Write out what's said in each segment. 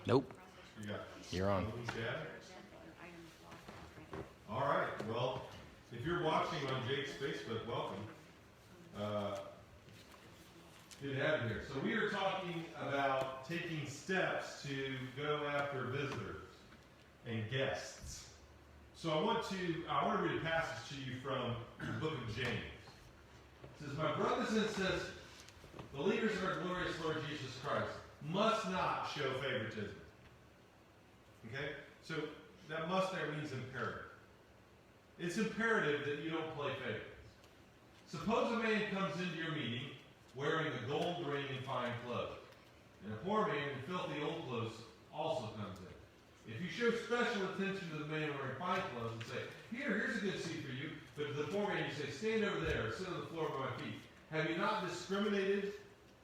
Nope. You got You're on. Chad? All right. Well, if you're watching on Jake's Facebook, welcome. Good to have you here. So we are talking about taking steps to go after visitors and guests. So I want to read a passage to you from the book of James. It says, "My brothers and sisters, believers of our glorious Lord Jesus Christ, must not show favoritism." Okay? So that must there means imperative. It's imperative that you don't play favorites. Suppose a man comes into your meeting wearing a gold ring and fine clothes, and a poor man in filthy old clothes also comes in. If you show special attention to the man wearing fine clothes and say, here's a good seat for you, but to the poor man you say, stand over there or sit on the floor by my feet, have you not discriminated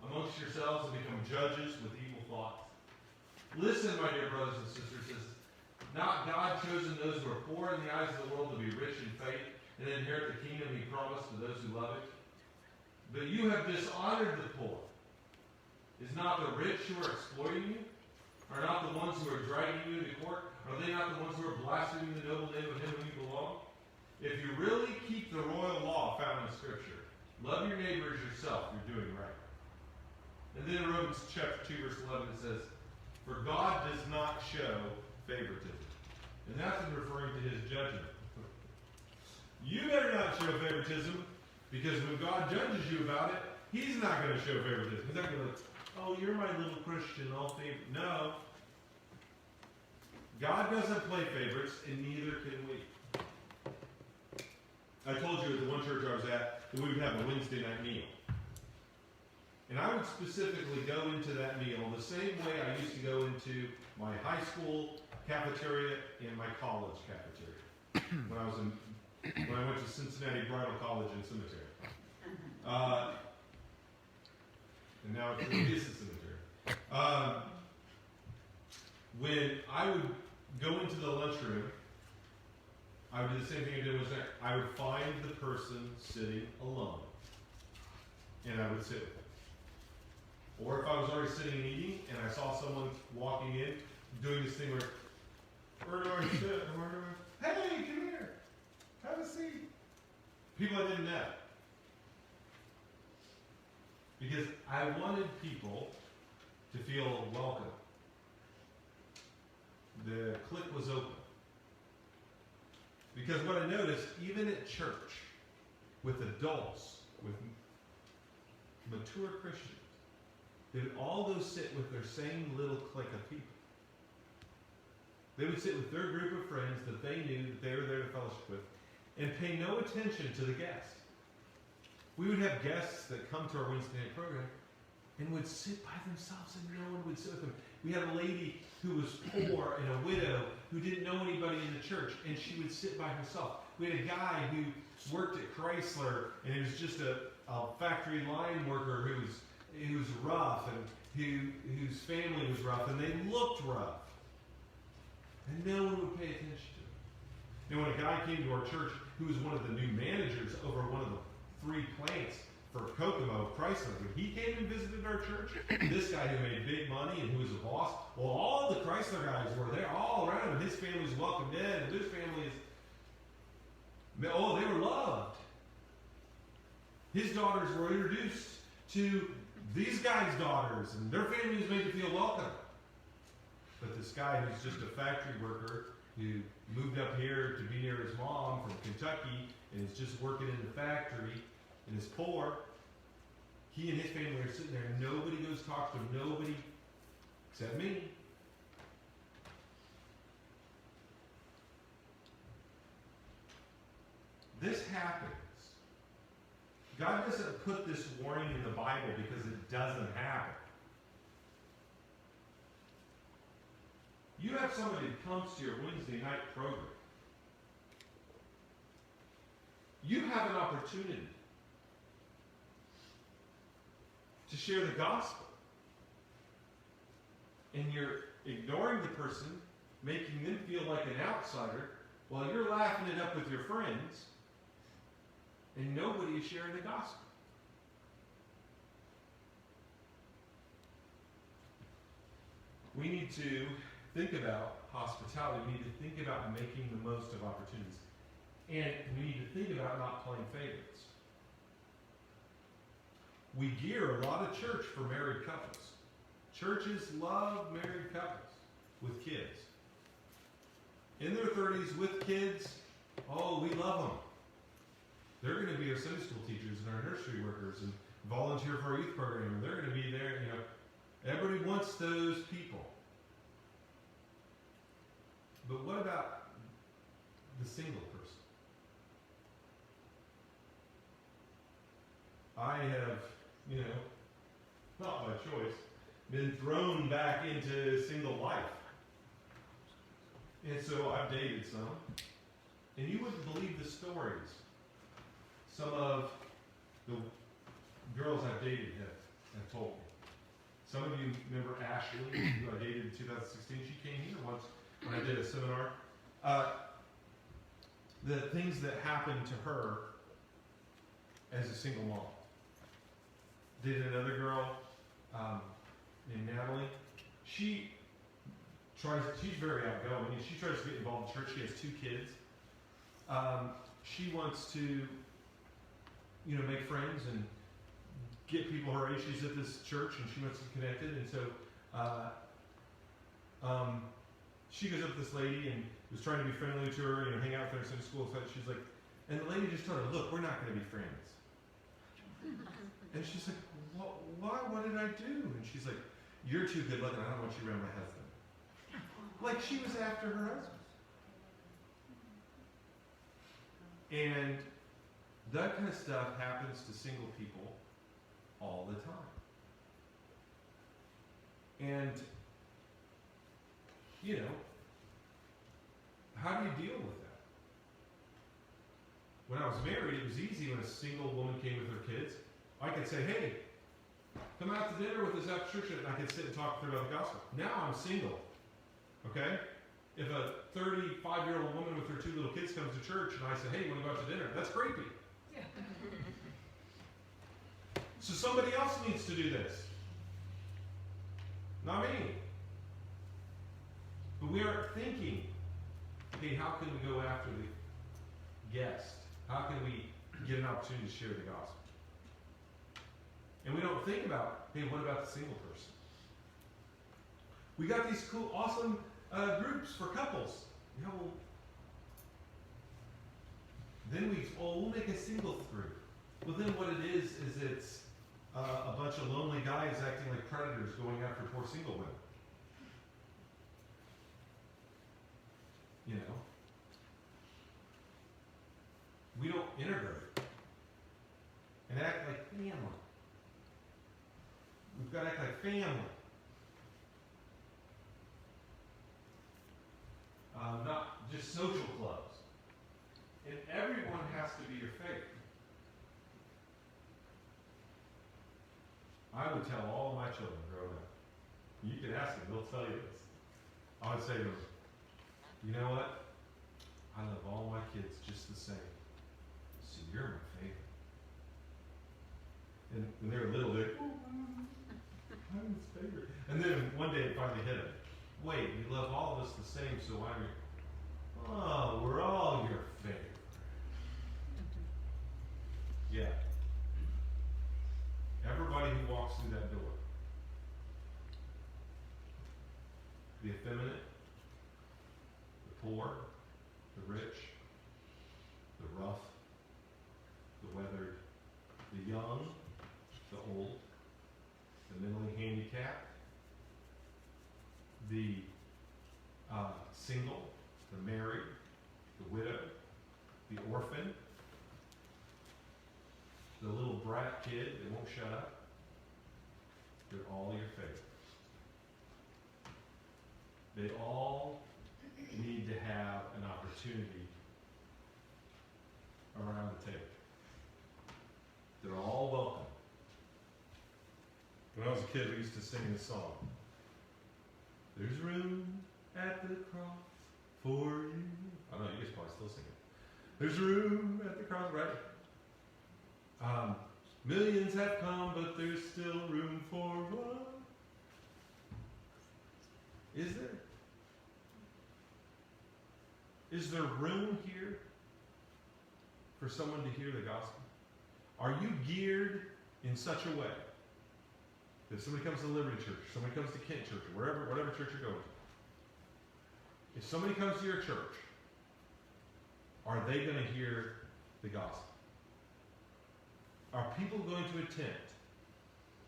amongst yourselves and become judges with evil thoughts? Listen, my dear brothers and sisters, has not God chosen those who are poor in the eyes of the world to be rich in faith and inherit the kingdom he promised to those who love it? But you have dishonored the poor. Is not the rich who are exploiting you? Are not the ones who are dragging you into court? Are they not the ones who are blaspheming the noble name of him whom you belong? If you really keep the royal law found in Scripture, love your neighbor as yourself, you're doing right. And then in Romans chapter 2, verse 11, it says, for God does not show favoritism. And that's in referring to his judgment. You better not show favoritism, because when God judges you about it, he's not going to show favoritism. He's not going to, oh, you're my little Christian, all favor. No. God doesn't play favorites, and neither can we. I told you at the one church I was at that we would have a Wednesday night meal. And I would specifically go into that meal the same way I used to go into my high school cafeteria and my college cafeteria when I went to Cincinnati Bridal College and Cemetery. And now it's a cemetery. When I would go into the lunchroom, I would do the same thing I did was I would find the person sitting alone, and I would sit with them. Or if I was already sitting and eating, and I saw someone walking in, doing this thing where do I sit? Hey, come here. Have a seat. People I didn't know. Because I wanted people to feel welcome. The clique was open. Because what I noticed, even at church, with adults, with mature Christians, they would all go sit with their same little clique of people. They would sit with their group of friends that they knew that they were there to fellowship with, and pay no attention to the guests. We would have guests that come to our Wednesday night program and would sit by themselves, and no one would sit with them. We had a lady who was poor and a widow who didn't know anybody in the church, and she would sit by herself. We had a guy who worked at Chrysler, and he was just a factory line worker who was rough, and whose family was rough, and they looked rough. And no one would pay attention to him. And when a guy came to our church who was one of the new managers over one of the 3 plants for Kokomo, Chrysler, when he came and visited our church, this guy who made big money and who was a boss, well, all the Chrysler guys were there all around him. His family's welcomed in, and his family is, they were loved. His daughters were introduced to these guys' daughters, and their family was made to feel welcome. But this guy who's just a factory worker who moved up here to be near his mom from Kentucky and is just working in the factory and is poor, he and his family are sitting there and nobody goes talk to him, nobody except me. This happens. God doesn't put this warning in the Bible because it doesn't happen. You have somebody that comes to your Wednesday night program. You have an opportunity to share the gospel. And you're ignoring the person, making them feel like an outsider, while you're laughing it up with your friends, and nobody is sharing the gospel. We need to think about hospitality. We need to think about making the most of opportunities. And we need to think about not playing favorites. We gear a lot of church for married couples. Churches love married couples with kids. In their 30s with kids, oh, we love them. They're going to be our Sunday school teachers and our nursery workers and volunteer for our youth program. And they're going to be there, Everybody wants those people. But what about the single person? I have, not by choice, been thrown back into single life. And so I've dated some. And you wouldn't believe the stories some of the girls I've dated have told me. Some of you remember Ashley, who I dated in 2016. She came here once when I did a seminar. The things that happened to her as a single mom. Dated another girl named Natalie. She's very outgoing, and she tries to get involved in church. She has 2 kids. She wants to, make friends and get people her age. She's at this church, and she wants to get connected. And so she goes up to this lady and was trying to be friendly to her, hang out with her in Sunday school. So she's like, and the lady just told her, look, we're not going to be friends. And she's like, why? What did I do? And she's like, you're too good looking. I don't want you around my husband. Like she was after her husband. And that kind of stuff happens to single people all the time. And, how do you deal with that? When I was married, it was easy when a single woman came with her kids. I could say, hey, come out to dinner with us after church, and I could sit and talk to her about the gospel. Now I'm single. Okay? If a 35-year-old woman with her 2 little kids comes to church and I say, hey, you want to go out to dinner? That's creepy. Yeah. So somebody else needs to do this. Not me. But we aren't thinking, hey, how can we go after the guest? How can we get an opportunity to share the gospel? And we don't think about, hey, what about the single person? We got these cool, awesome groups for couples. Then we'll make a singles group. Well, then what it is it's a bunch of lonely guys acting like predators going after poor single women. We don't integrate and act like family. We've got to act like family. Not just social clubs. And everyone has to be your faith. I would tell all my children growing up. You can ask them, they'll tell you this. I would say to them, you know what? I love all my kids just the same. So you're my favorite. And when they were little, they're I'm his favorite. And then one day it finally hit him. Wait, you love all of us the same, so I'm your... Oh, we're all your favorite. Yeah. Everybody who walks through that door. The effeminate, the poor, the rich, the rough, the weathered, the young, the old, the mentally handicapped, the single, the married, the widow, the orphan, the little brat kid that won't shut up. They're all your favorites. They all need to have an opportunity around the table. They're all welcome. When I was a kid, we used to sing this song. There's room at the cross for you. I don't know, you guys probably still sing it. There's room at the cross, right? Millions have come, but there's still room for one. Is there? Is there room here for someone to hear the gospel? Are you geared in such a way that somebody comes to Liberty Church, somebody comes to Kent Church, or whatever church you're going to, if somebody comes to your church, are they going to hear the gospel? Are people going to attempt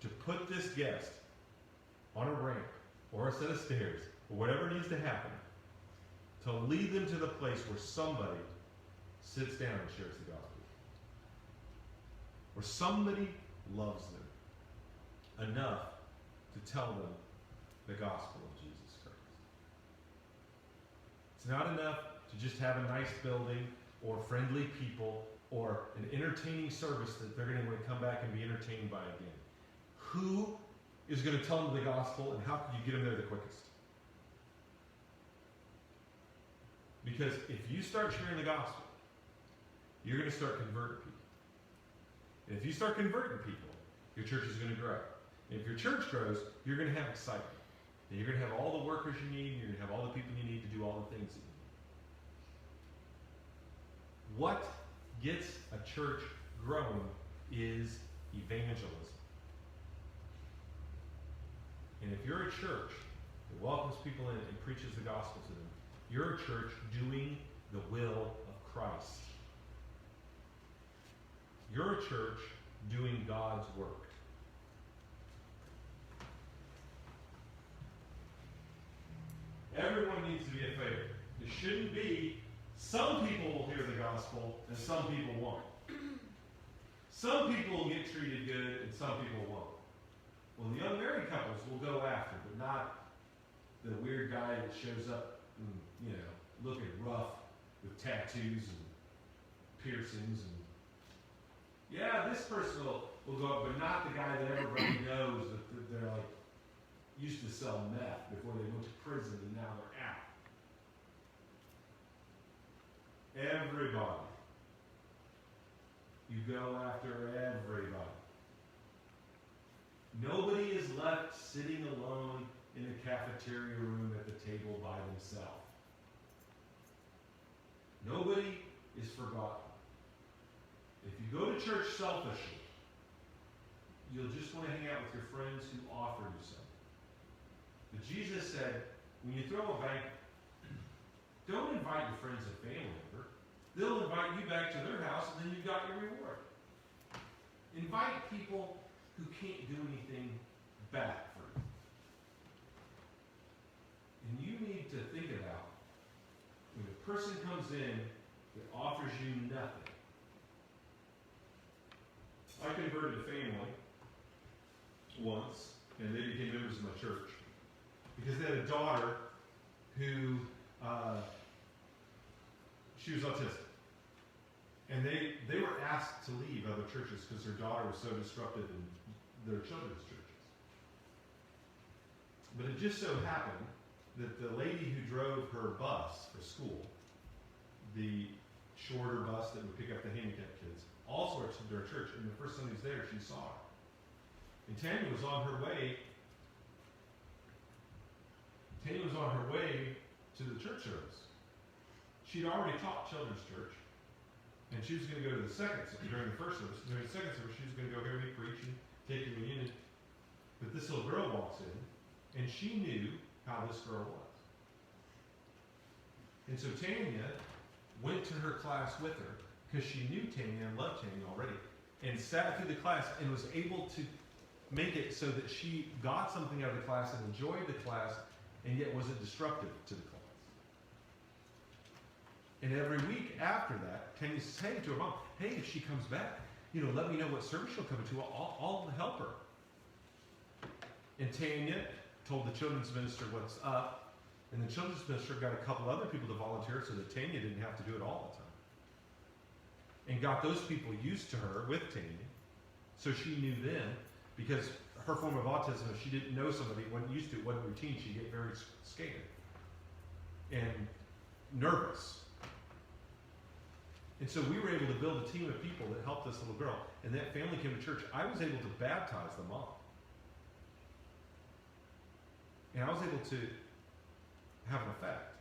to put this guest on a ramp or a set of stairs or whatever needs to happen to lead them to the place where somebody sits down and shares the gospel? Where somebody loves them enough to tell them the gospel of Jesus Christ. It's not enough to just have a nice building or friendly people or an entertaining service that they're going to want to come back and be entertained by again. Who is going to tell them the gospel, and how can you get them there the quickest? Because if you start sharing the gospel, you're going to start converting people. And if you start converting people, your church is going to grow. And if your church grows, you're going to have excitement. And you're going to have all the workers you need, and you're going to have all the people you need to do all the things that you need. What gets a church growing is evangelism. And if you're a church that welcomes people in and preaches the gospel to them, you're a church doing the will of Christ. You're a church doing God's work. Everyone needs to be a favorite. It shouldn't be some people will hear the gospel and some people won't. Some people will get treated good and some people won't. Well, the unmarried couples will go after, but not the weird guy that shows up, and, looking rough with tattoos and piercings. And yeah, this person will go up, but not the guy that everybody knows that they're like used to sell meth before they went to prison and now they're out. Everybody. You go after everybody. Nobody is left sitting alone in the cafeteria room at the table by themselves. Nobody is forgotten. If you go to church selfishly, you'll just want to hang out with your friends who offer you something. But Jesus said, when you throw a banquet, don't invite your friends and family over. They'll invite you back to their house, and then you've got your reward. Invite people who can't do anything back for you. And you need to think about when a person comes in that offers you nothing. I converted a family once, and they became members of my church, because they had a daughter who, she was autistic. And they were asked to leave other churches because their daughter was so disruptive in their children's churches. But it just so happened that the lady who drove her bus for school, the shorter bus that would pick up the handicapped kids, also attended our church. And the first Sunday she was there, she saw her. And Tanya was on her way to the church service. She'd already taught children's church. And she was going to go to the second service, during the first service. During the second service, she was going to go hear me preach and take communion. But this little girl walks in, and she knew how this girl was. And so Tanya went to her class with her, because she knew Tanya and loved Tanya already, and sat through the class and was able to make it so that she got something out of the class and enjoyed the class, and yet wasn't disruptive to the class. And every week after that, Tanya says, hey, to her mom, hey, if she comes back, let me know what service she'll come to. I'll help her. And Tanya told the children's minister what's up. And the children's minister got a couple other people to volunteer so that Tanya didn't have to do it all the time. And got those people used to her with Tanya. So she knew them, because her form of autism, if she didn't know somebody, wasn't used to it, wasn't routine, she'd get very scared and nervous. And so we were able to build a team of people that helped this little girl. And that family came to church. I was able to baptize the mom. And I was able to have an effect.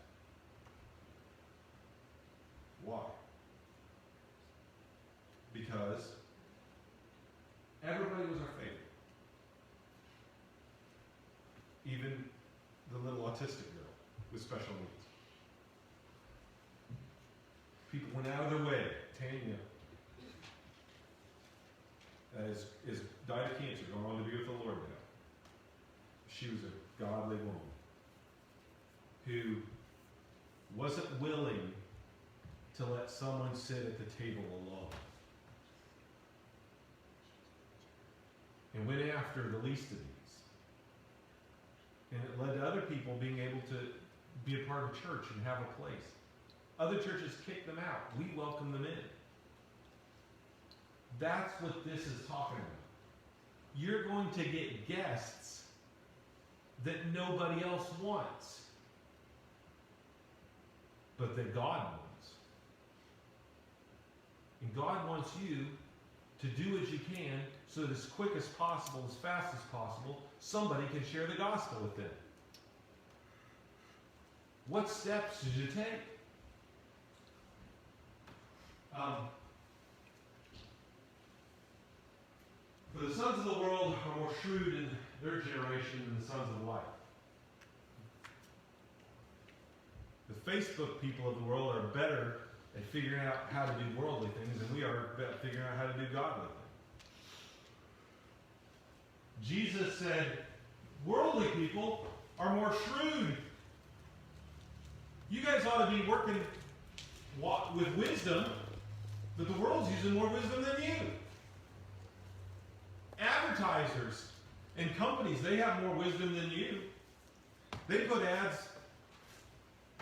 Why? Because everybody was our favorite. Even the little autistic girl with special needs. People went out of their way. Tanya is died of cancer, going on to be with the Lord now. She was a godly woman who wasn't willing to let someone sit at the table alone. And went after the least of these. And it led to other people being able to be a part of church and have a place. Other churches kicked them out. We welcome them in. That's what this is talking about. You're going to get guests that nobody else wants, but that God wants. And God wants you to do what you can so that as quick as possible, as fast as possible, somebody can share the gospel with them. What steps did you take? For the sons of the world are more shrewd in their generation than the sons of light. The Facebook people of the world are better at figuring out how to do worldly things than we are at figuring out how to do godly things. Jesus said, worldly people are more shrewd. You guys ought to be working with wisdom, but the world's using more wisdom than you. Advertisers and companies, they have more wisdom than you. They put ads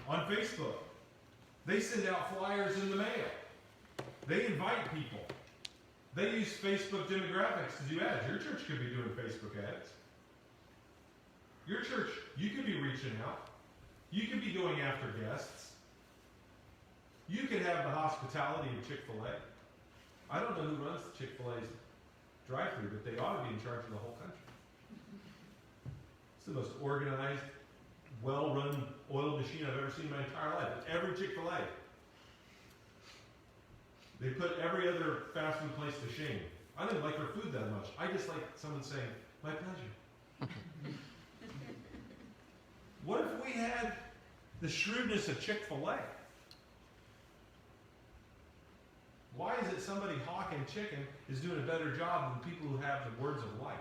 on Facebook. They send out flyers in the mail. They invite people. They use Facebook demographics to do ads. Your church could be doing Facebook ads. Your church, you could be reaching out. You could be going after guests. You could have the hospitality of Chick-fil-A. I don't know who runs Chick-fil-A's drive-thru, but they ought to be in charge of the whole country. It's the most organized, well-run oil machine I've ever seen in my entire life. It's every Chick-fil-A. They put every other fast food place to shame. I didn't like their food that much. I just like someone saying, my pleasure. What if we had the shrewdness of Chick-fil-A? Why is it somebody hawking chicken is doing a better job than people who have the words of life?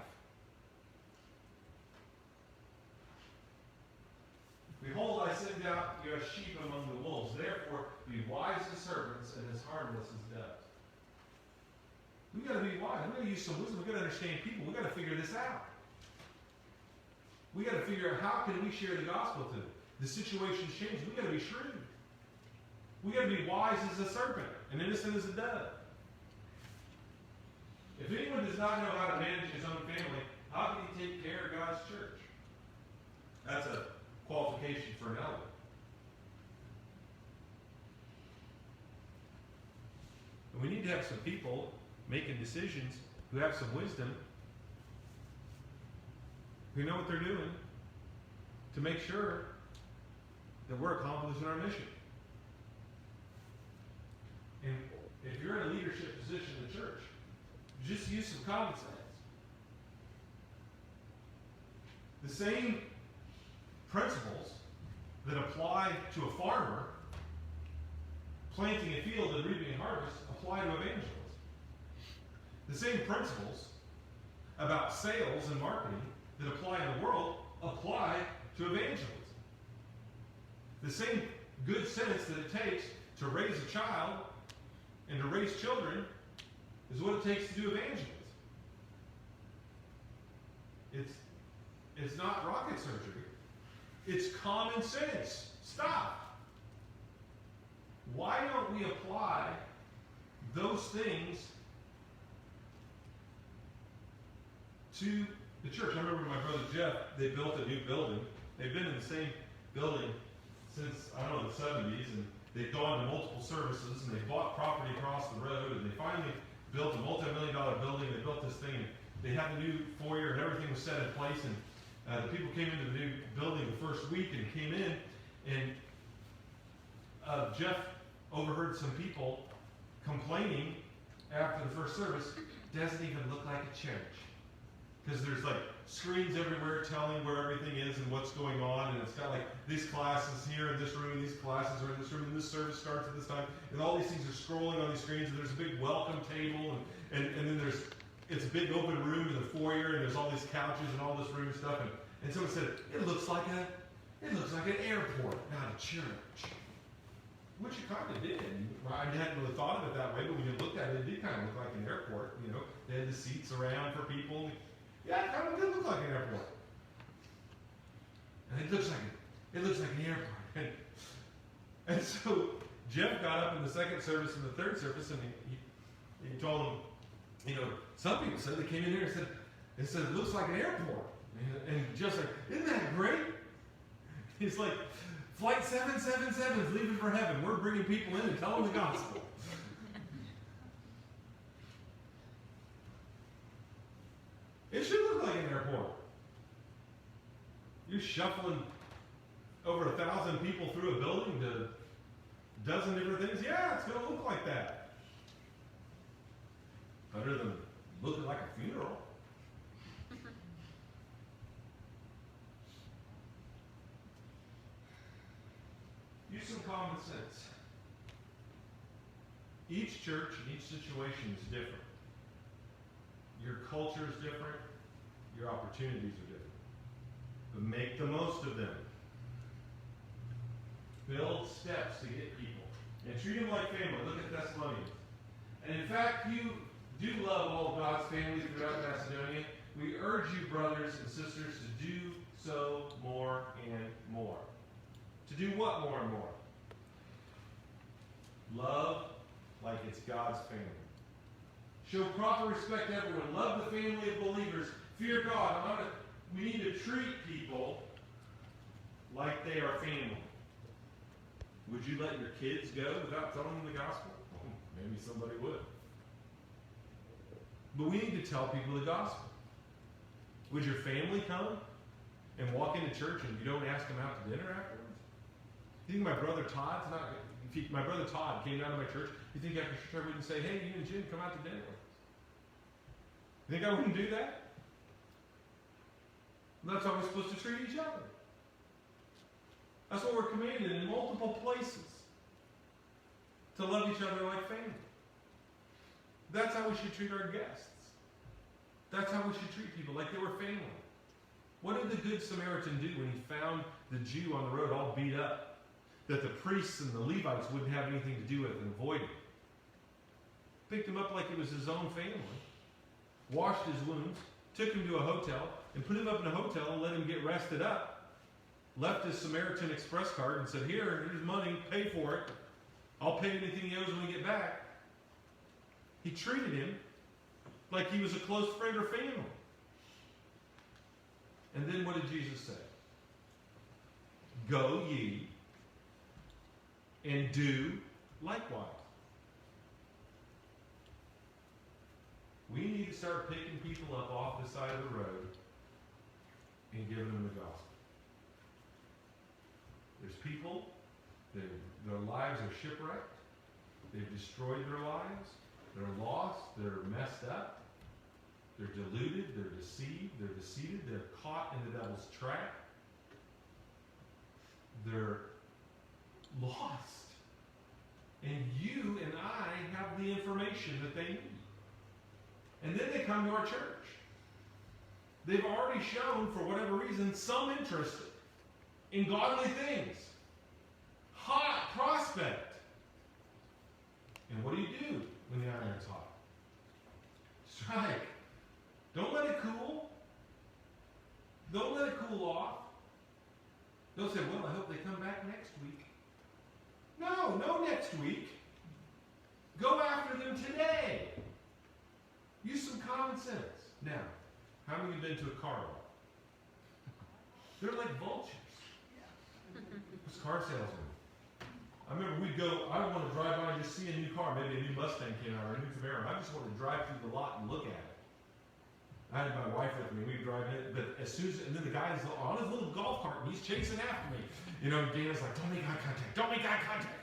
Behold, I send out your sheep among the wolves. Therefore, be wise as serpents and as harmless as doves. We've got to be wise. We've got to use some wisdom. We've got to understand people. We've got to figure this out. We've got to figure out how can we share the gospel to them. The situation's changed. We've got to be shrewd. We've got to be wise as a serpent and innocent as a dove. If anyone does not know how to manage his own family, how can he take care of God's church? That's a qualification for an elder. And we need to have some people making decisions who have some wisdom, who know what they're doing, to make sure that we're accomplishing our mission. And if you're in a leadership position in the church, just use some common sense. The same principles that apply to a farmer planting a field and reaping a harvest apply to evangelism. The same principles about sales and marketing that apply in the world apply to evangelism. The same good sense that it takes to raise a child and to raise children is what it takes to do evangelism. It's not rocket surgery. It's common sense. Stop. Why don't we apply those things to the church? I remember my brother Jeff, they built a new building. They've been in the same building since, I don't know, the 70s, and they've gone to multiple services, and they bought property across the road, and they finally built a multi-million-dollar building. They built this thing, and they had the new foyer, and everything was set in place, and the people came into the new building the first week and came in, And Jeff overheard some people complaining after the first service, doesn't even look like a church. Because there's like screens everywhere telling where everything is and what's going on, and it's got like these classes here in this room, these classes are in this room, and this service starts at this time, and all these things are scrolling on these screens, and there's a big welcome table, and then it's a big open room in the foyer, and there's all these couches and all this room stuff, and someone said, it looks like an airport, not a church. Which it kind of did. I hadn't really thought of it that way, but when you looked at it, it did kind of look like an airport. You know, they had the seats around for people. Yeah, it kind of did look like an airport. And it looks like an airport. And so Jeff got up in the second service and the third service, and he told them, you know, some people said they came in here and said it looks like an airport. And Jeff's like, isn't that great? He's like, Flight 777 is leaving for heaven. We're bringing people in and telling them the gospel. It should look like an airport. You're shuffling over 1,000 people through a building to a dozen different things. Yeah, it's going to look like that. Better than looking like a funeral. Use some common sense. Each church and each situation is different. Your culture is different. Your opportunities are different. But make the most of them. Build steps to get people. And treat them like family. Look at Thessalonians. And in fact, you do love all of God's families throughout Macedonia. We urge you, brothers and sisters, to do so more and more. To do what more and more? Love like it's God's family. Show proper respect to everyone. Love the family of believers. Fear God. We need to treat people like they are family. Would you let your kids go without telling them the gospel? Well, maybe somebody would. But we need to tell people the gospel. Would your family come and walk into church and you don't ask them out to dinner afterwards? You think my brother Todd's not... If my brother Todd came down to my church, you think after church I wouldn't say, hey, you and Jim, come out to dinner with us? You think I wouldn't do that? That's how we're supposed to treat each other. That's what we're commanded in multiple places. To love each other like family. That's how we should treat our guests. That's how we should treat people, like they were family. What did the Good Samaritan do when he found the Jew on the road all beat up? That the priests and the Levites wouldn't have anything to do with and avoid him. Picked him up like it was his own family. Washed his wounds. Took him to a hotel. And put him up in a hotel and let him get rested up. Left his Samaritan Express card and said, here's money, pay for it. I'll pay anything he owes when we get back. He treated him like he was a close friend or family. And then what did Jesus say? Go ye and do likewise. We need to start picking people up off the side of the road and giving them the gospel. There's people, their lives are shipwrecked. They've destroyed their lives. They're lost. They're messed up. They're deluded. They're deceived. They're deceived. They're caught in the devil's trap. They're lost. And you and I have the information that they need. And then they come to our church. They've already shown, for whatever reason, some interest in godly things. Hot prospect. And what do you do when the iron's hot? Strike. Don't let it cool. Don't let it cool off. Don't say, well, I hope they come back next week. No next week. Go after them today. Use some common sense. Now, how many of you been to a car lot? They're like vultures. Those car salesmen. I remember we'd go, I want to drive by and just see a new car. Maybe a new Mustang came out or a new Camaro. I just want to drive through the lot and look at it. I had my wife with me. We were driving it, but as soon as, and then the guy's on his little golf cart and he's chasing after me. You know, Dana's like, don't make eye contact. Don't make eye contact.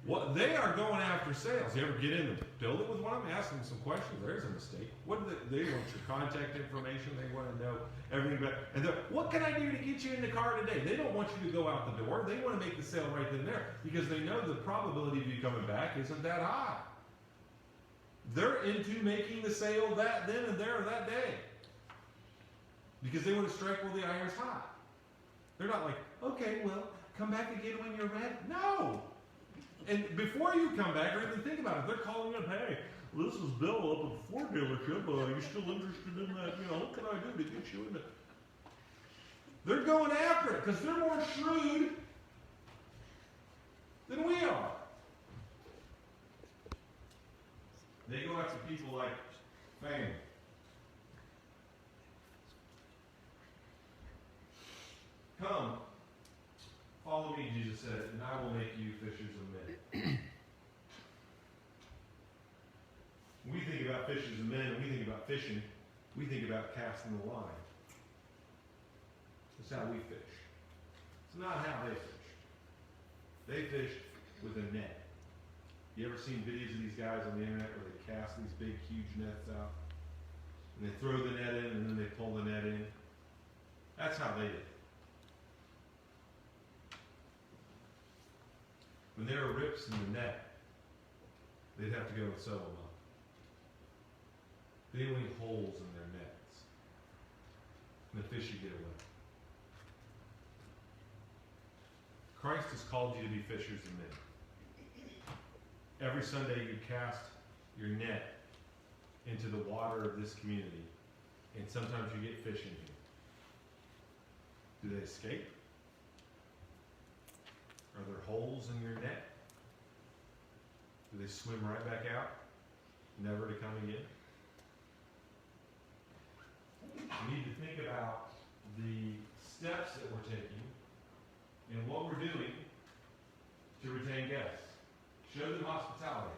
What they are going after sales. You ever get in the building with one of them, ask them some questions? There's a mistake. What do they want your contact information. They want to know everything about. And what can I do to get you in the car today? They don't want you to go out the door. They want to make the sale right then and there because they know the probability of you coming back isn't that high. They're into making the sale that then and there that day because they want to strike while the iron's hot. They're not like, okay, well, come back again when you're ready. No. And before you come back or even think about it, they're calling up, hey, this is Bill up at the Ford dealership. Are you still interested in that? You know, what can I do to get you in it? They're going after it because they're more shrewd than we are. They go after people like fame. Come, follow me, Jesus said, and I will make you fishers of men. When we think about fishers of men, when we think about fishing, we think about casting the line. That's how we fish. It's not how they fish. They fished with a net. You ever seen videos of these guys on the internet where they cast these big, huge nets out? And they throw the net in, and then they pull the net in? That's how they did it. When there are rips in the net, they'd have to go and sew them up. They leave holes in their nets. And the fish would get away. Christ has called you to be fishers of men. Every Sunday you cast your net into the water of this community, and sometimes you get fish in here. Do they escape? Are there holes in your net? Do they swim right back out, never to come again? We need to think about the steps that we're taking and what we're doing to retain guests. Show them hospitality.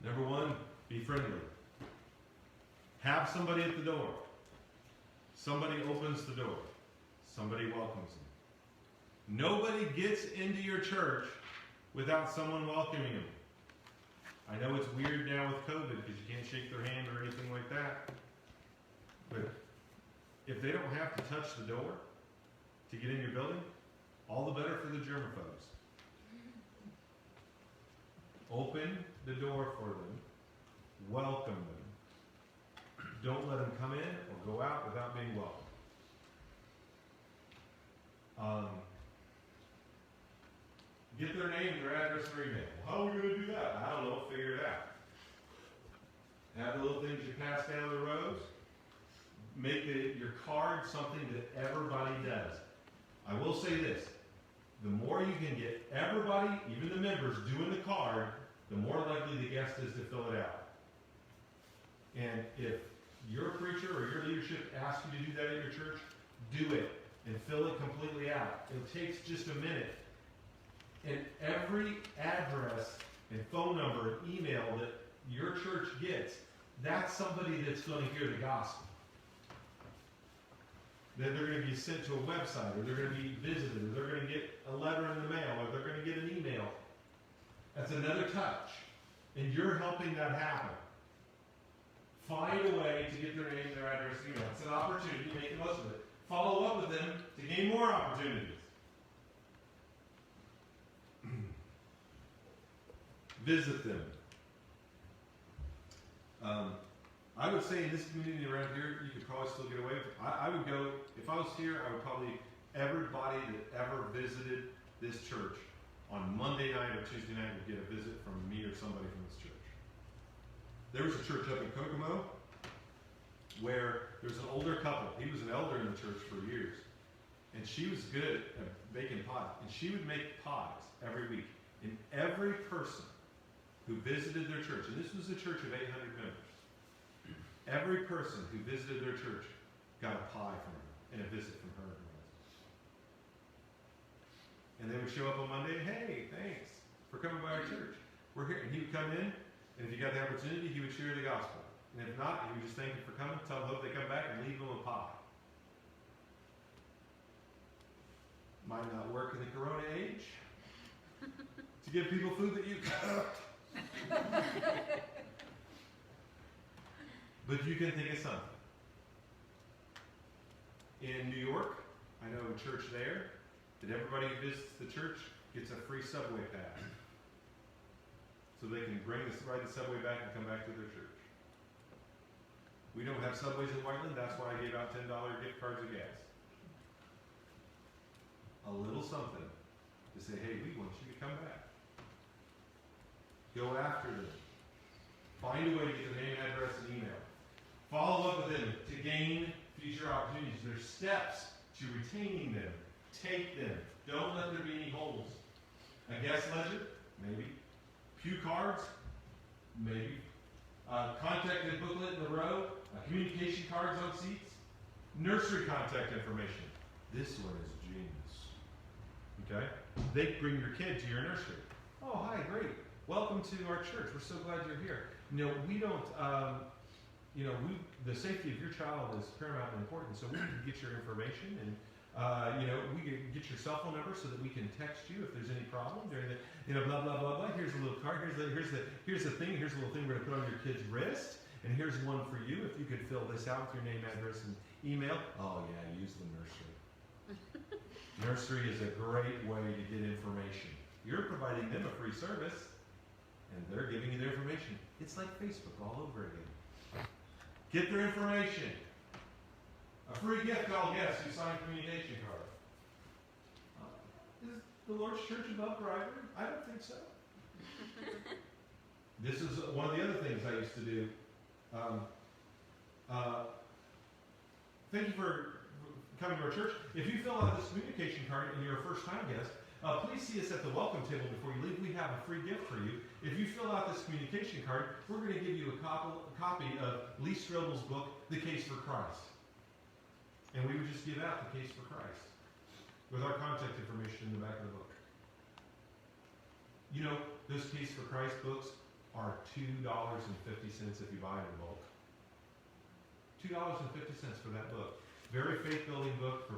Number one, be friendly. Have somebody at the door. Somebody opens the door. Somebody welcomes them. Nobody gets into your church without someone welcoming them. I know it's weird now with COVID because you can't shake their hand or anything like that. But if they don't have to touch the door to get in your building, all the better for the germaphobes. Open the door for them. Welcome them. Don't let them come in or go out without being welcomed. Get their name, their address, and their email. How are we going to do that? I don't know. Figure it out. Have the little things you pass down the rows. Make your card something that everybody does. I will say this. The more you can get everybody, even the members, doing the card, the more likely the guest is to fill it out. And if your preacher or your leadership asks you to do that at your church, do it and fill it completely out. It takes just a minute. And every address and phone number and email that your church gets, that's somebody that's going to hear the gospel. Then they're going to be sent to a website, or they're going to be visited, or they're going to get a letter in the mail, or they're going to get an email. That's another touch. And you're helping that happen. Find a way to get their name, their address, email. It's an opportunity. Make the most of it. Follow up with them to gain more opportunities. Visit them. I would say in this community around here, you could probably still get away with it. I would go, if I was here, I would probably, everybody that ever visited this church on Monday night or Tuesday night would get a visit from me or somebody from this church. There was a church up in Kokomo where there's an older couple. He was an elder in the church for years. And she was good at baking pies. And she would make pies every week. And every person who visited their church, and this was a church of 800 members, every person who visited their church got a pie from her and a visit from her. And they would show up on Monday, hey, thanks for coming by our church. We're here. And he would come in, and if he got the opportunity, he would share the gospel. And if not, he would just thank them for coming, tell them hope they come back, and leave them a pie. Might not work in the Corona age to give people food that you cooked. But you can think of something. In New York, I know a church there that everybody who visits the church gets a free subway pass. So they can ride the subway back and come back to their church. We don't have subways in Whiteland, that's why I gave out $10 gift cards of gas. A little something to say, hey, we want you to come back. Go after them. Find a way to get their name, address, and email. Follow up with them to gain future opportunities. There's steps to retaining them. Take them. Don't let there be any holes. A guest ledger? Maybe. Pew cards? Maybe. Contact booklet in the row? Communication cards on seats? Nursery contact information. This one is genius. Okay? They bring your kid to your nursery. Oh, hi, great. Welcome to our church. We're so glad you're here. We don't, the safety of your child is paramount and important, so we can get your information and, we can get your cell phone number so that we can text you if there's any problem during the, blah, blah, blah, blah. Here's a little card. Here's the thing. Here's a little thing we're going to put on your kid's wrist. And here's one for you. If you could fill this out with your name, address, and email. Oh, yeah, use the nursery. Nursery is a great way to get information. You're providing them a free service, and they're giving you their information. It's like Facebook all over again. Get their information. A free gift called yes, you sign a communication card. Is the Lord's Church above bribery? I don't think so. This is one of the other things I used to do. Thank you for coming to our church. If you fill out this communication card and you're a first-time guest, please see us at the welcome table before you leave. We have a free gift for you. If you fill out this communication card, we're going to give you a copy of Lee Strobel's book, The Case for Christ. And we would just give out The Case for Christ with our contact information in the back of the book. Those Case for Christ books are $2.50 if you buy it in bulk. $2.50 for that book. Very faith-building book.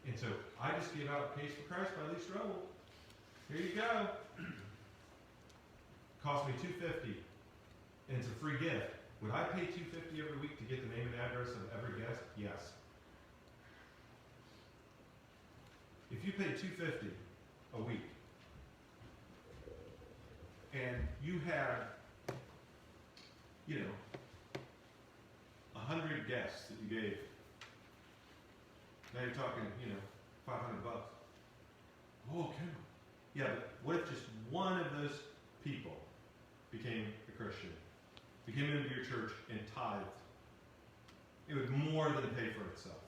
And so I just gave out Case for Christ by Lee Strobel. Here you go. Cost me $2.50. And it's a free gift. Would I pay $2.50 every week to get the name and address of every guest? Yes. If you pay $2.50 a week, and you had, 100 guests that you gave, now you're talking, $500. Oh, Kendall. Yeah, but what if just one of those people became a Christian, became into your church and tithed? It would more than pay for itself.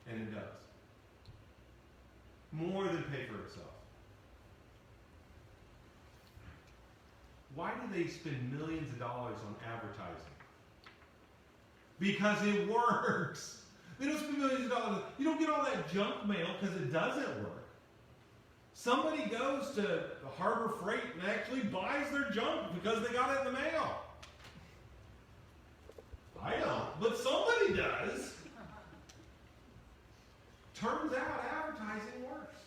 And it does. More than pay for itself. Why do they spend millions of dollars on advertising? Because it works. They don't spend millions of dollars. You don't get all that junk mail because it doesn't work. Somebody goes to Harbor Freight and actually buys their junk because they got it in the mail. I don't, but somebody does. Turns out advertising works.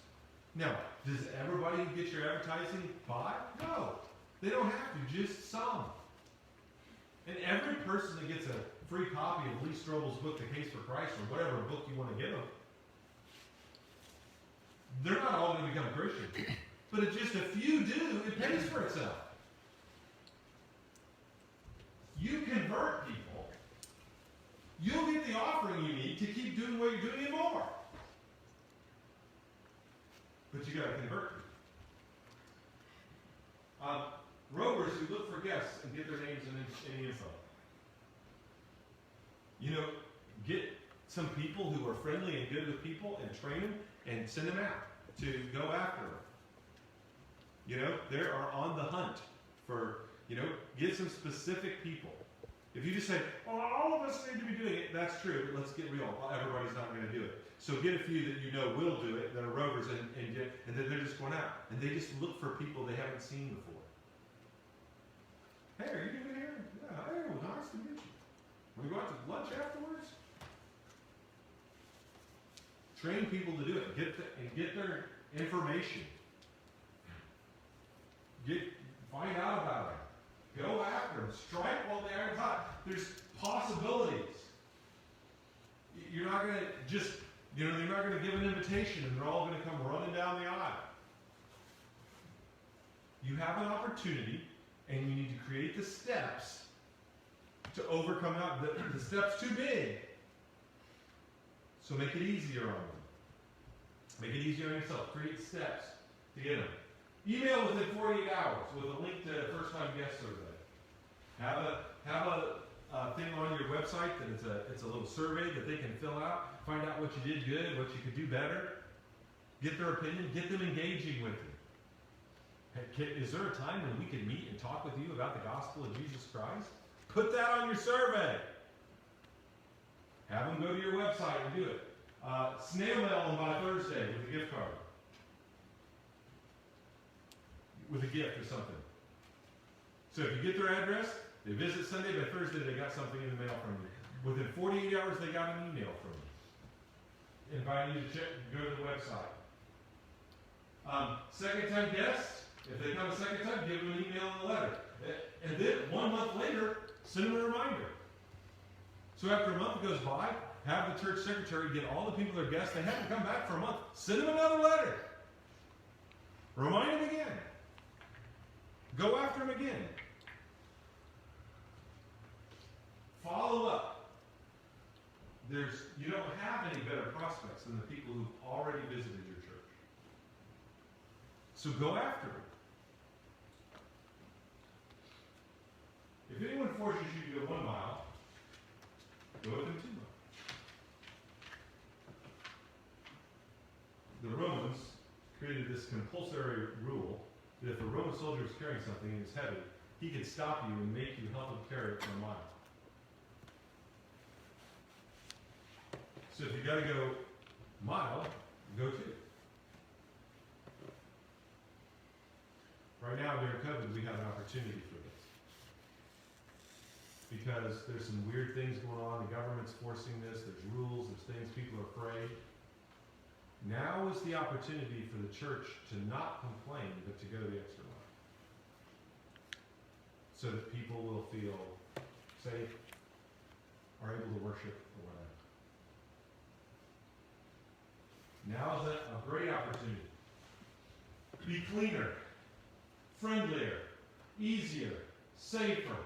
Now, does everybody who gets your advertising buy? No. They don't have to, just some. And every person that gets a free copy of Lee Strobel's book, The Case for Christ, or whatever book you want to give them, they're not all going to become Christians. But if just a few do, it pays for itself. You convert people, you'll get the offering you need to keep doing what you're doing and more. But you got to convert people. Rovers who look for guests and get their names and any info. Get some people who are friendly and good with people and train them and send them out to go after them. They are on the hunt for, get some specific people If you just say, oh, all of us need to be doing it, that's true, but let's get real. Everybody's not going to do it. So get a few that you know will do it, that are rovers, and then they're just going out. And they just look for people they haven't seen before. Hey, are you doing here? Yeah, hey, well, nice to meet you. Want to go out to lunch afterwards? Train people to do it. Get their information. Find out about it. Go after them. Strike while they are hot. There's possibilities. You're not going to just, you're not going to give an invitation and they're all going to come running down the aisle. You have an opportunity and you need to create the steps to overcome that. The step's too big. So make it easier on them. Make it easier on yourself. Create steps to get them. Email within 48 hours with a link to a first-time guest survey. Have a thing on your website that it's a little survey that they can fill out. Find out what you did good, what you could do better. Get their opinion. Get them engaging with you. Is there a time when we can meet and talk with you about the gospel of Jesus Christ? Put that on your survey. Have them go to your website and do it. Snail mail them by Thursday with a gift card. With a gift or something. So if you get their address, they visit Sunday, by Thursday they got something in the mail from you. Within 48 hours they got an email from you. Inviting you to go to the website. Second time guests, if they come a second time, give them an email and a letter. And then 1 month later, send them a reminder. So after a month goes by, have the church secretary get all the people that are guests. They haven't come back for a month. Send them another letter. Remind them again. Go after them again. Follow up. You don't have any better prospects than the people who've already visited your church. So go after them. If anyone forces you to go 1 mile, go with them 2 miles. The Romans created this compulsory rule that if a Roman soldier was carrying something and it's heavy, he could stop you and make you help him carry it for a mile. So if you got to go a mile, go 2. Right now, during COVID, we have an opportunity for this. Because there's some weird things going on, the government's forcing this, there's rules, there's things, people are afraid. Now is the opportunity for the church to not complain, but to go the extra mile. So that people will feel safe, are able to worship or whatever. Now is a great opportunity. Be cleaner, friendlier, easier, safer,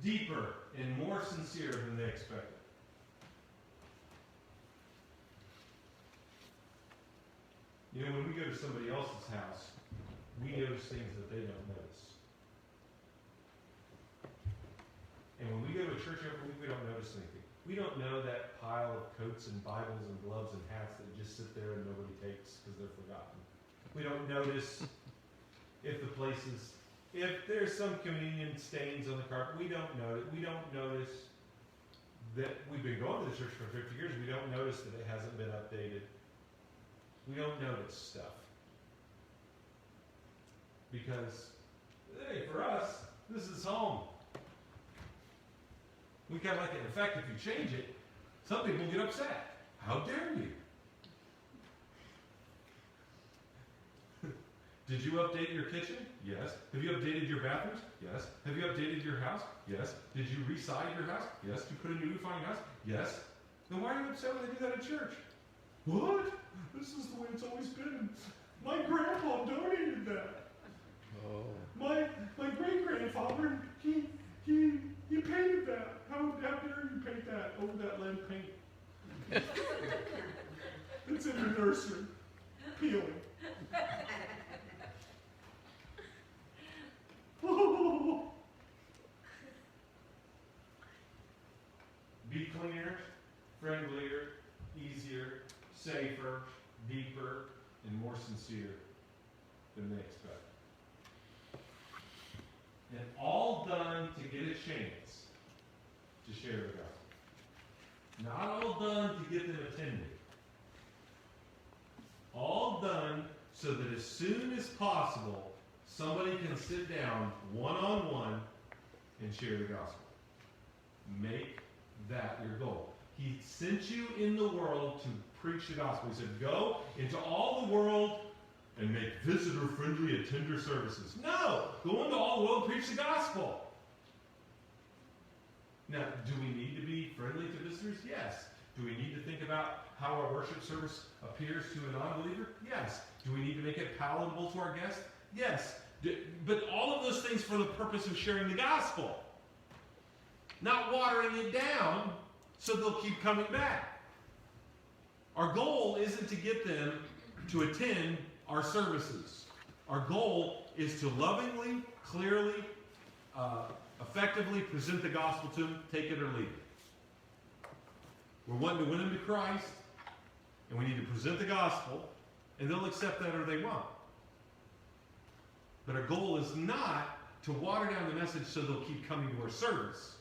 deeper, and more sincere than they expected. You know, when we go to somebody else's house, we notice things that they don't notice. And when we go to a church every week, we don't notice anything. We don't know that pile of coats and Bibles and gloves and hats that just sit there and nobody takes because they're forgotten. We don't notice if there's some communion stains on the carpet. We don't notice. We don't notice that we've been going to the church for 50 years. We don't notice that it hasn't been updated. We don't notice stuff. Because, hey, for us, this is home. We kind of like it. In fact, if you change it, some people get upset. How dare you? Did you update your kitchen? Yes. Have you updated your bathrooms? Yes. Have you updated your house? Yes. Did you re-side your house? Yes. Did you put a new roof on your house? Yes. Then why are you upset when they do that at church? What? This is the way it's always been. My grandpa donated that. Oh. My great-grandfather, he painted that. How dare you paint that over that lead paint? It's in the nursery. Peeling. Be cleaner, friendlier, easier, safer, deeper, and more sincere than they expect. And all done to get a chance to share the gospel. Not all done to get them attended. All done so that as soon as possible, somebody can sit down one-on-one and share the gospel. Make that your goal. He sent you in the world to preach the gospel. He said, go into all the world and make visitor-friendly attender services. No! Go into all the world and preach the gospel. Now, do we need to be friendly to visitors? Yes. Do we need to think about how our worship service appears to a non-believer? Yes. Do we need to make it palatable to our guests? Yes. But all of those things for the purpose of sharing the gospel. Not watering it down so they'll keep coming back. Our goal isn't to get them to attend our services. Our goal is to lovingly, clearly, effectively present the gospel to them, take it or leave it. We're wanting to win them to Christ, and we need to present the gospel, and they'll accept that or they won't. But our goal is not to water down the message so they'll keep coming to our service.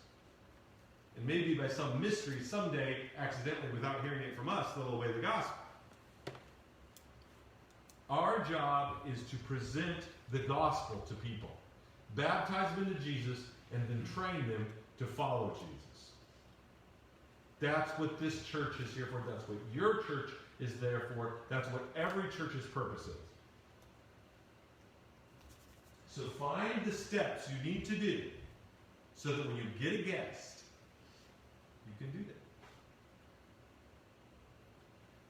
And maybe by some mystery, someday, accidentally, without hearing it from us, they'll obey the gospel. Our job is to present the gospel to people. Baptize them into Jesus, and then train them to follow Jesus. That's what this church is here for. That's what your church is there for. That's what every church's purpose is. So find the steps you need to do so that when you get a guest, you can do that.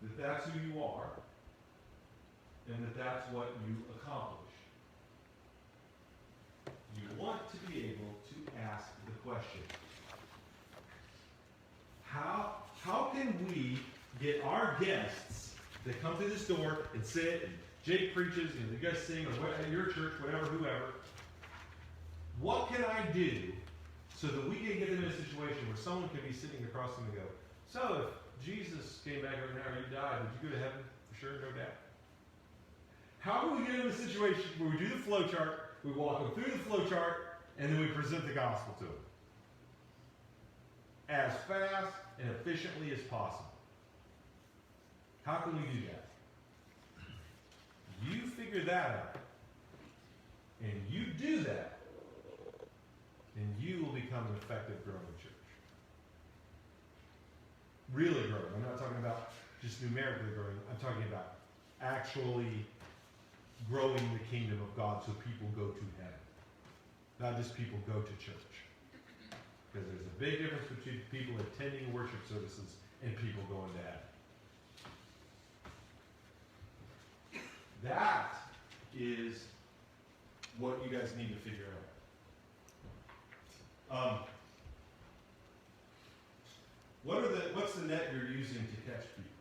That that's who you are, and that that's what you accomplish. You want to be able to ask the question, how can we get our guests that come through this door and sit, and Jake preaches, and you guys sing, or at your church, whatever, whoever, what can I do so that we can get them in a situation where someone can be sitting across them and go, so if Jesus came back over now, you died, would you go to heaven for sure, no doubt? How can we get in a situation where we do the flow chart, we walk them through the flow chart, and then we present the gospel to them as fast and efficiently as possible? How can we do that? You figure that out, and you do that, and you will become an effective growing church. Really growing. I'm not talking about just numerically growing. I'm talking about actually growing the kingdom of God so people go to heaven. Not just people go to church. Because there's a big difference between people attending worship services and people going to heaven. That is what you guys need to figure out. What's the net you're using to catch people?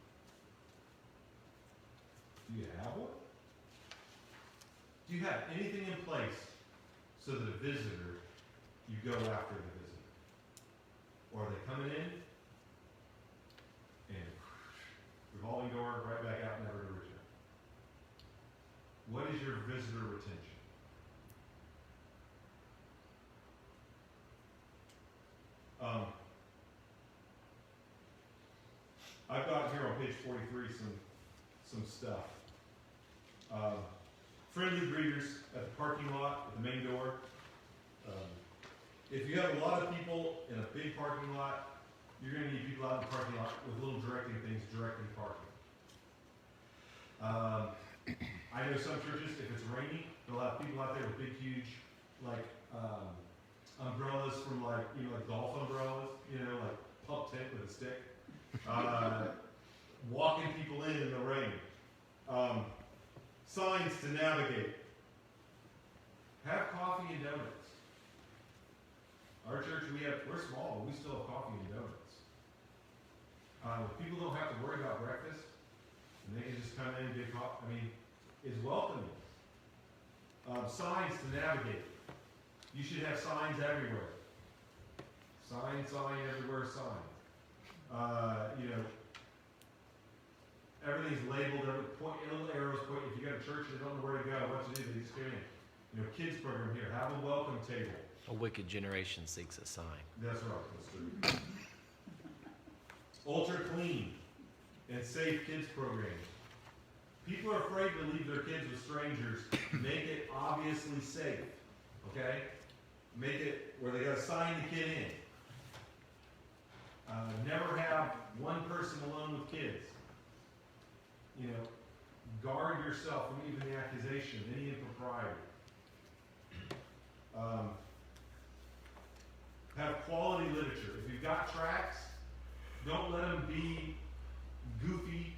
Do you have one? Do you have anything in place so that a visitor, you go after the visitor? Or are they coming in and revolving door, right back out, never to return? What is your visitor retention? I've got here on page 43 some stuff. Friendly greeters at the parking lot, at the main door. If you have a lot of people in a big parking lot, you're going to need people out in the parking lot with little directing things, directing parking. I know some churches, if it's raining, they'll have people out there with big, huge, like, umbrellas from like golf umbrellas, like pump tent with a stick. Walking people in the rain. Signs to navigate. Have coffee and donuts. Our church, we're small, but we still have coffee and donuts. People don't have to worry about breakfast, and they can just come in and get coffee. It's welcoming. Signs to navigate. You should have signs everywhere. Sign everywhere, sign. Everything's labeled, little arrows point. If you got a church and don't know where to go, what you do, they just go in. Kids program here, have a welcome table. A wicked generation seeks a sign. That's right. That's true. Ultra clean and safe kids programming. People are afraid to leave their kids with strangers. Make it obviously safe. Okay? Make it where they got to sign the kid in. Never have one person alone with kids. You know, guard yourself from even the accusation, any impropriety. Have quality literature. If you've got tracts, don't let them be goofy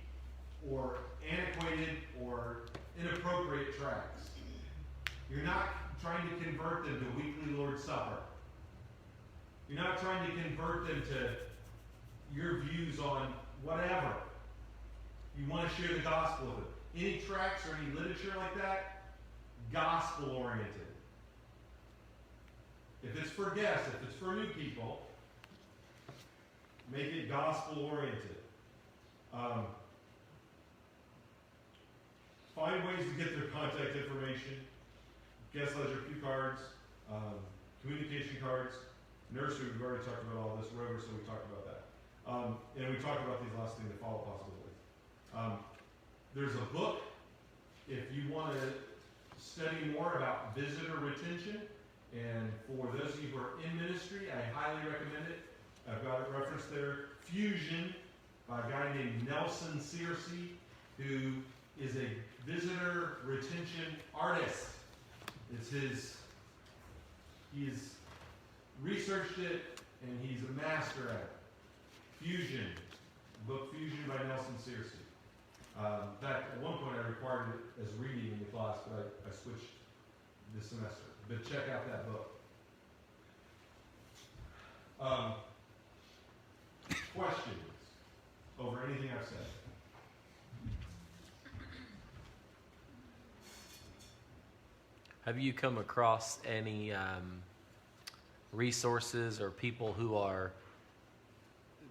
or antiquated or inappropriate tracts. You're not trying to convert them to weekly Lord's Supper. You're not trying to convert them to your views on whatever. You want to share the gospel with them. Any tracts or any literature like that, gospel-oriented. If it's for guests, if it's for new people, make it gospel-oriented. Find ways to get their contact information. Guest ledger, cue cards, communication cards, nursery, we've already talked about all this, Rover, so we talked about that. And we talked about these last things, the follow possibilities. There's a book, if you want to study more about visitor retention, and for those of you who are in ministry, I highly recommend it. I've got it referenced there. Fusion, by a guy named Nelson Searcy, who is a visitor retention artist. He's researched it, and he's a master at it. Fusion, book Fusion by Nelson Searcy. In fact, at one point I required it as reading in the class, but I switched this semester. But check out that book. Questions over anything I've said? Have you come across any resources or people who are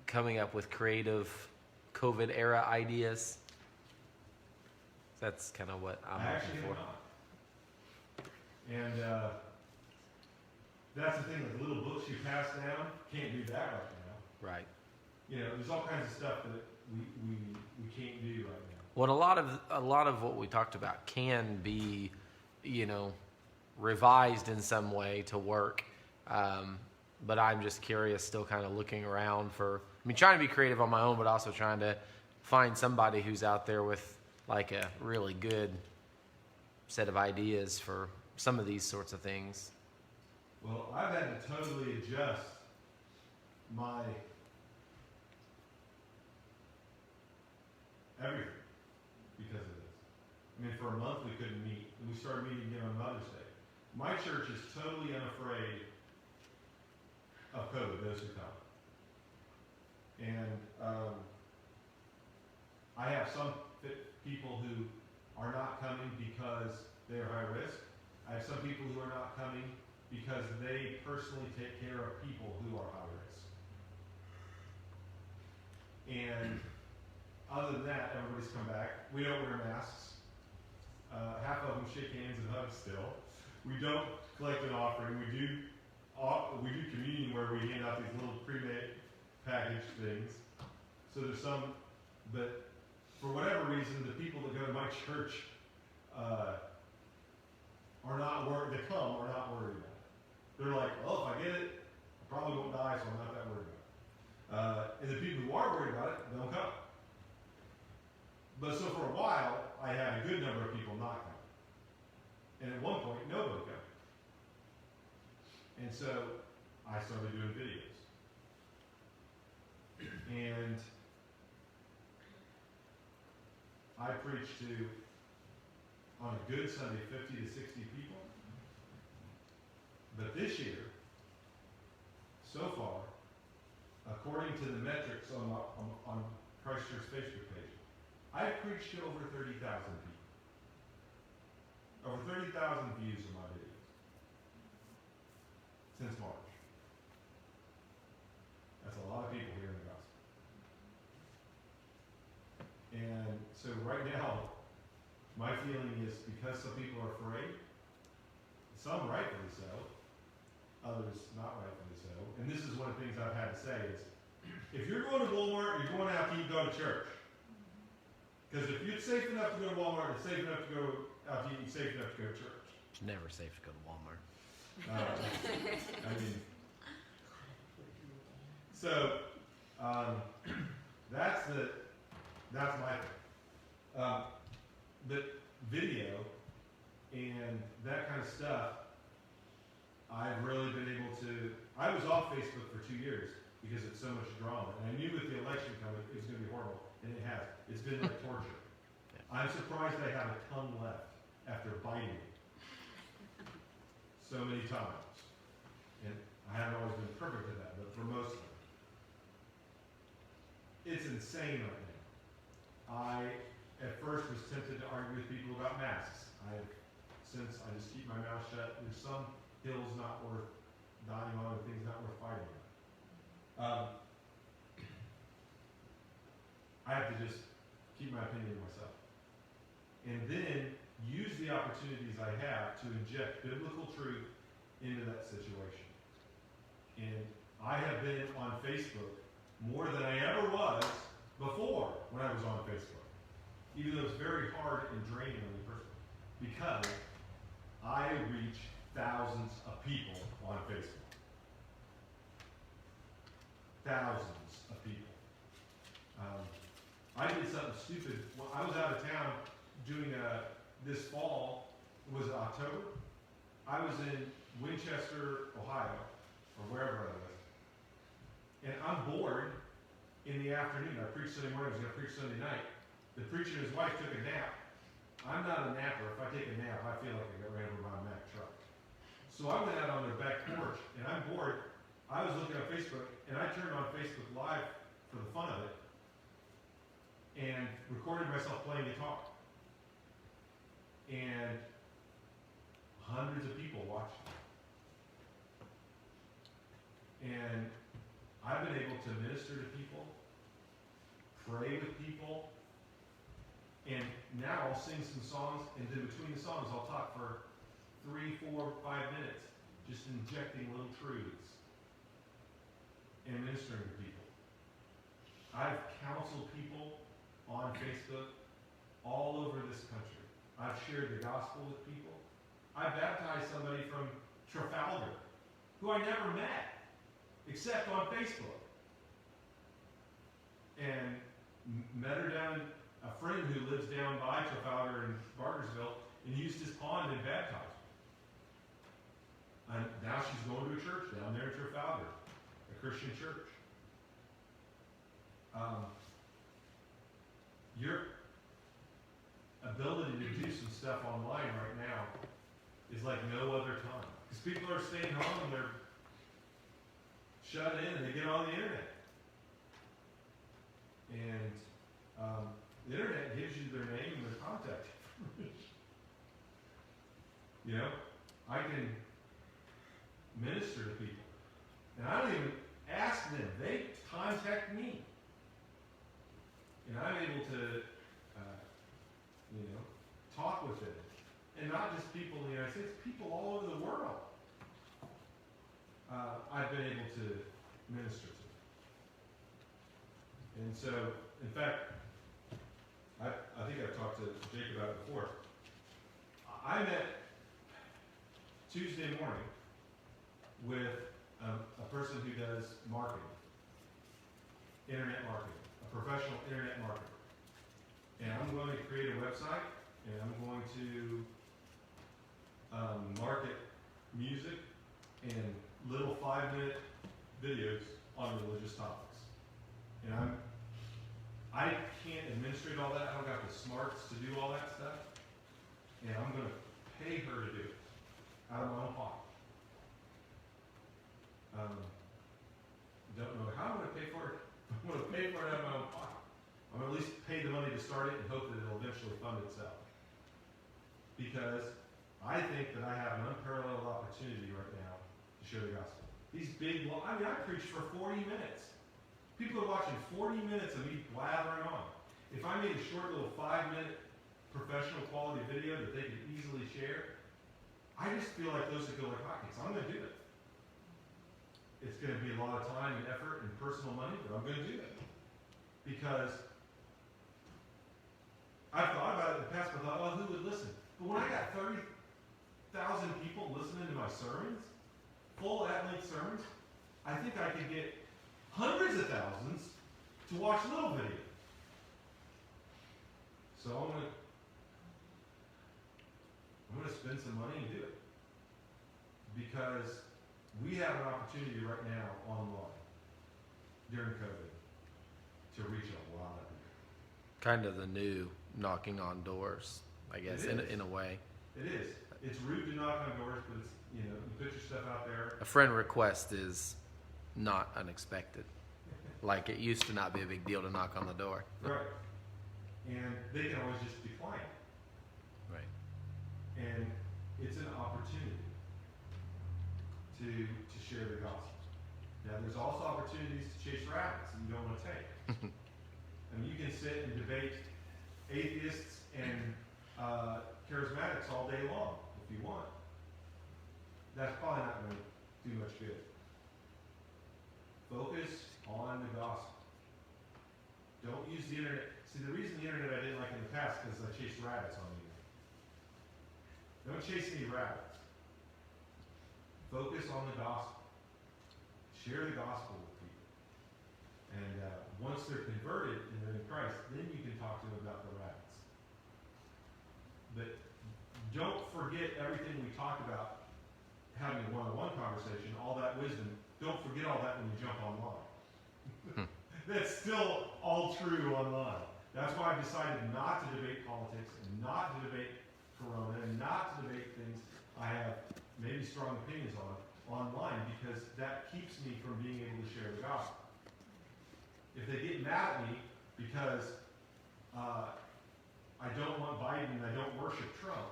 coming up with creative COVID era ideas? That's kind of what I'm looking for. And that's the thing, like the little books you pass down, can't do that right now. Right. You know, there's all kinds of stuff that we can't do right now. Well, a lot of what we talked about can be, you know, revised in some way to work. But I'm just curious, still kind of looking around for, trying to be creative on my own, but also trying to find somebody who's out there with like a really good set of ideas for some of these sorts of things. Well, I've had to totally adjust my everything because of this. For a month we couldn't meet, and we started meeting again on Mother's Day. My church is totally unafraid of COVID, those who come. And I have some people who are not coming because they are high risk. I have some people who are not coming because they personally take care of people who are high risk. And other than that, everybody's come back. We don't wear masks. Half of them shake hands and hug still. We don't collect an offering. We do communion where we hand out these little pre-made packaged things. So there's some, but for whatever reason, the people that go to my church are not worried. They come are not worried about it. They're like, well, if I get it, I probably won't die, so I'm not that worried about it. And the people who are worried about it don't come. But so for a while, I had a good number of people not coming. And at one point, nobody came. And so I started doing videos. And I preached to, on a good Sunday, 50 to 60 people. But this year, so far, according to the metrics on Christ Church Facebook page, I've preached to over 30,000 people. Over 30,000 views of my videos since March. That's a lot of people hearing the gospel. And so right now, my feeling is because some people are afraid, some rightfully so, others not rightfully so. And this is one of the things I've had to say is, if you're going to Walmart, you're going to have to eat, go to church. Because if it's safe enough to go to Walmart, it's safe enough to go out to eat, it's safe enough to go to church. It's never safe to go to Walmart. I mean, so that's my thing. But video and that kind of stuff, I've really been able to. I was off Facebook for 2 years because it's so much drama, and I knew with the election coming it was going to be horrible, and it has. It's been like torture. Yeah. I'm surprised I have a tongue left after biting it so many times, and I haven't always been perfect at that, but for most of them, it's insane right now. I at first was tempted to argue with people about masks. Since I just keep my mouth shut. There's some hills not worth dying on, and things not worth fighting on. I have to just keep my opinion to myself. And then use the opportunities I have to inject biblical truth into that situation. And I have been on Facebook more than I ever was before when I was on Facebook. Even though it's very hard and draining on me personally. Because I reach thousands of people on Facebook. Thousands of people. I did something stupid. Well, I was out of town doing this fall. Was it October? I was in Winchester, Ohio, or wherever I was. And I'm bored in the afternoon. I preached Sunday morning. I was going to preach Sunday night. The preacher and his wife took a nap. I'm not a napper. If I take a nap, I feel like I got ran over by a Mack truck. So I went out on their back porch, and I'm bored. I was looking at Facebook, and I turned on Facebook Live for the fun of it, and recorded myself playing guitar. And hundreds of people watched it. And I've been able to minister to people, pray with people, and now I'll sing some songs, and then between the songs I'll talk for 3, 4, 5 minutes, just injecting little truths and ministering to people. I've counseled people on Facebook all over this country. I've shared the gospel with people. I baptized somebody from Trafalgar, who I never met, except on Facebook. And met her down, a friend who lives down by Trafalgar in Bargersville, and used his pond and baptized her. And now she's going to a church down there in Trafalgar, a Christian church. Your ability to do some stuff online right now is like no other time. Because people are staying home and they're shut in and they get on the internet. And the internet gives you their name and their contact information. You know, I can minister to people. And I don't even ask them. They contact me. And I'm able to, talk with them. And not just people in the United States, people all over the world. I've been able to minister to. And so, in fact, I think I've talked to Jake about it before. I met Tuesday morning with a person who does marketing, internet marketing, a professional internet marketer. And I'm going to create a website, and I'm going to market music and little 5-minute videos on religious topics. And I can't administrate all that. I don't got the smarts to do all that stuff. And I'm going to pay her to do it out of my own pocket. Don't know how I'm going to pay for it. I'm going to pay for it out of my own pocket. I'm going to at least pay the money to start it and hope that it'll eventually fund itself. Because I think that I have an unparalleled opportunity right now to share the gospel. These big, I preached for 40 minutes. People are watching 40 minutes of me blathering on. If I made a short little 5-minute professional quality video that they could easily share, I just feel like those would go like hotcakes. I'm going to do it. it's going to be a lot of time and effort and personal money, but I'm going to do it. Because I've thought about it in the past, but I thought, well, who would listen? But when I got 30,000 people listening to my sermons, full at-length sermons, I think I could get hundreds of thousands to watch little videos. So I'm going to spend some money and do it. Because we have an opportunity right now online during COVID to reach a lot of people. Kind of the new knocking on doors, I guess, in a way. It is. It's rude to knock on doors, but it's, you put your stuff out there. A friend request is not unexpected. Like it used to not be a big deal to knock on the door. Right. And they can always just decline it. Right. And it's an opportunity to share the gospel. Now, there's also opportunities to chase rabbits that you don't want to take. I mean, you can sit and debate atheists and charismatics all day long if you want. That's probably not going to do much good. Focus on the gospel. Don't use the internet. See, the reason the internet I didn't like in the past is because I chased rabbits on the internet. Don't chase any rabbits. Focus on the gospel. Share the gospel with people. And once they're converted and they're in Christ, then you can talk to them about the rabbits. But don't forget everything we talked about having a one-on-one conversation, all that wisdom. Don't forget all that when you jump online. That's still all true online. That's why I've decided not to debate politics and not to debate Corona and not to debate things I have maybe strong opinions on online, because that keeps me from being able to share the gospel. If they get mad at me because I don't want Biden and I don't worship Trump,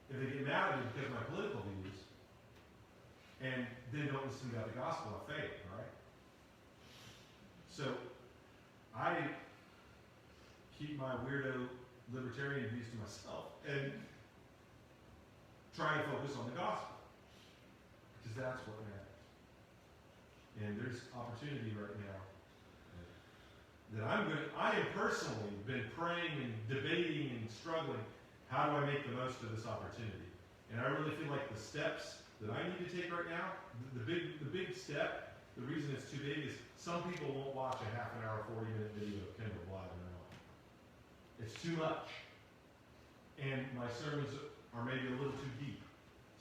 if they get mad at me because of my political views, and then don't listen to the gospel, I failed, right? So I keep my weirdo libertarian views to myself and try to focus on the gospel, because that's what matters. And there's opportunity right now that I have personally been praying and debating and struggling. How do I make the most of this opportunity? And I really feel like the steps that I need to take right now, the big step, the reason it's too big is some people won't watch a half an hour, 40-minute video of Kendall Faull in their life. It's too much. And my sermons are maybe a little too deep.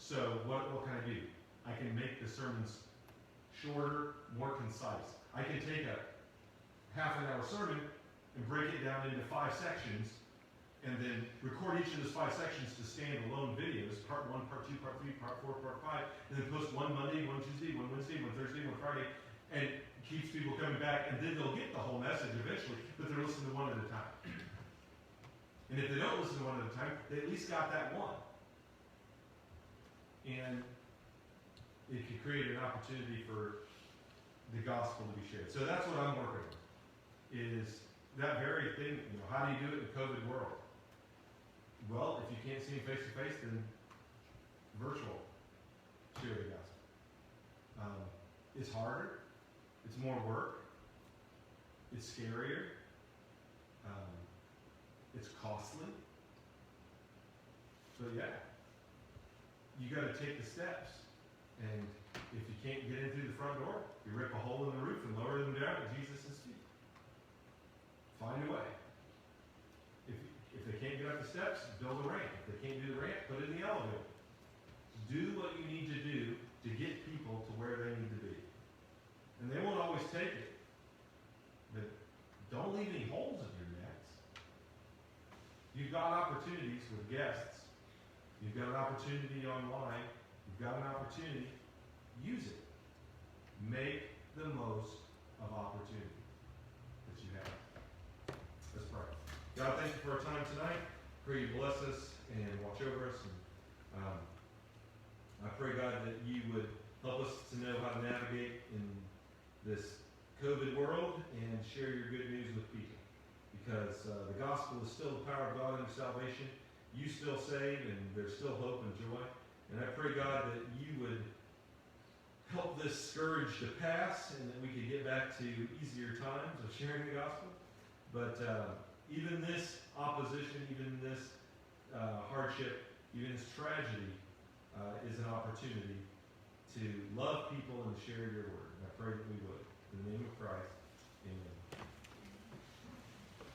So what can I do? I can make the sermons shorter, more concise. I can take a half an hour sermon and break it down into 5 sections, and then record each of those 5 sections to stand-alone videos, part 1, part 2, part 3, part 4, part 5, and then post one Monday, one Tuesday, one Wednesday, one Thursday, one Friday, and keeps people coming back, and then they'll get the whole message eventually, but they're listening to one at a time. And if they don't listen to one at a time, they at least got that one. And it could create an opportunity for the gospel to be shared. So that's what I'm working on, is that very thing. How do you do it in the COVID world? Well, if you can't see them face to face, then virtual. Share the gospel. It's harder. It's more work. It's scarier. It's costly. But yeah, you got to take the steps. And if you can't get in through the front door, you rip a hole in the roof and lower them down at Jesus' feet. Find a way. If they can't get up the steps, build a ramp. If they can't do the ramp, put it in the elevator. Do what you need to do to get people to where they need to be. And they won't always take it. But don't leave any holes in your nets. You've got opportunities with guests. You've got an opportunity online. You've got an opportunity. Use it. Make the most of opportunity that you have. Let's pray. God, thank you for our time tonight. Pray you bless us and watch over us. And I pray, God, that you would help us to know how to navigate in this COVID world and share your good news with people. Because the gospel is still the power of God unto salvation. You still save, and there's still hope and joy. And I pray, God, that you would help this scourge to pass, and that we could get back to easier times of sharing the gospel. But even this opposition, even this hardship, even this tragedy is an opportunity to love people and share your word. And I pray that we would. In the name of Christ, amen.